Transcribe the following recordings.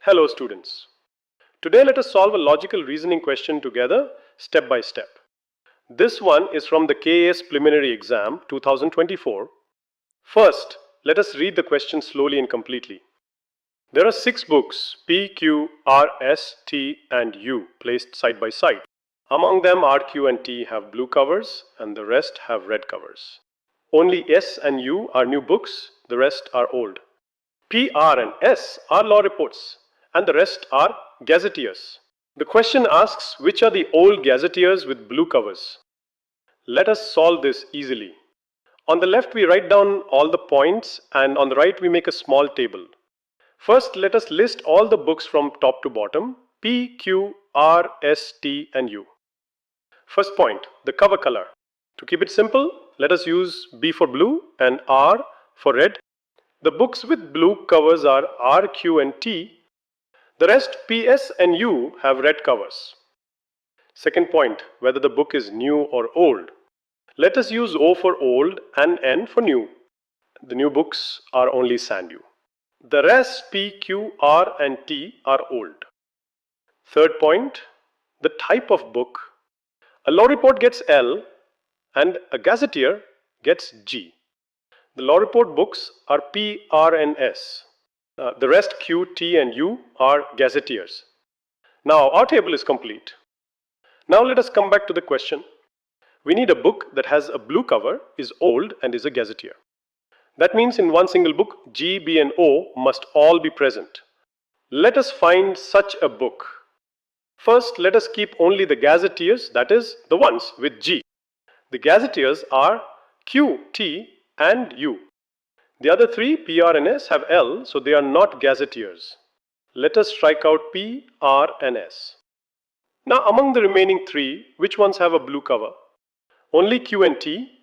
Hello students. Today let us solve a logical reasoning question together step by step. This one is from the KAS Preliminary Exam 2024. First, let us read the question slowly and completely. There are 6 books P, Q, R, S, T and U placed side by side. Among them R, Q and T have blue covers and the rest have red covers. Only S and U are new books, the rest are old. P, R and S are law reports and the rest are Gazetteers. The question asks which are the old Gazetteers with blue covers. Let us solve this easily. On the left we write down all the points and on the right we make a small table. First let us list all the books from top to bottom P, Q, R, S, T and U. First point, the cover color. To keep it simple, let us use B for blue and R for red. The books with blue covers are R, Q and T. The rest P, S and U have red covers. Second point, whether the book is new or old. Let us use O for old and N for new. The new books are only SANU. The rest P, Q, R and T are old. Third point, the type of book. A law report gets L and a gazetteer gets G. The law report books are P, R and S. The rest Q, T and U are gazetteers. Now our table is complete. Now let us come back to the question. We need a book that has a blue cover, is old and is a gazetteer. That means in one single book, G, B and O must all be present. Let us find such a book. First, let us keep only the gazetteers, that is, the ones with G. The gazetteers are Q, T and U. The other 3, P, R and S have L, so they are not gazetteers. Let us strike out P, R and S. Now among the remaining 3, which ones have a blue cover? Only Q and T.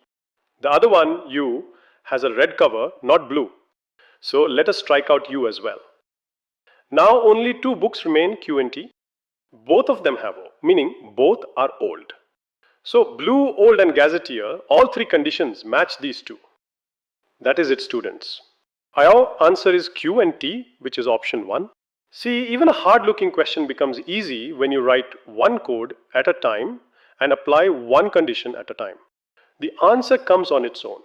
The other one, U, has a red cover, not blue. So let us strike out U as well. Now only 2 books remain, Q and T. Both of them have O, meaning both are old. So blue, old and gazetteer, all 3 conditions match these 2. That is it, students. Our answer is Q and T, which is option 1. See, even a hard-looking question becomes easy when you write one code at a time and apply one condition at a time. The answer comes on its own.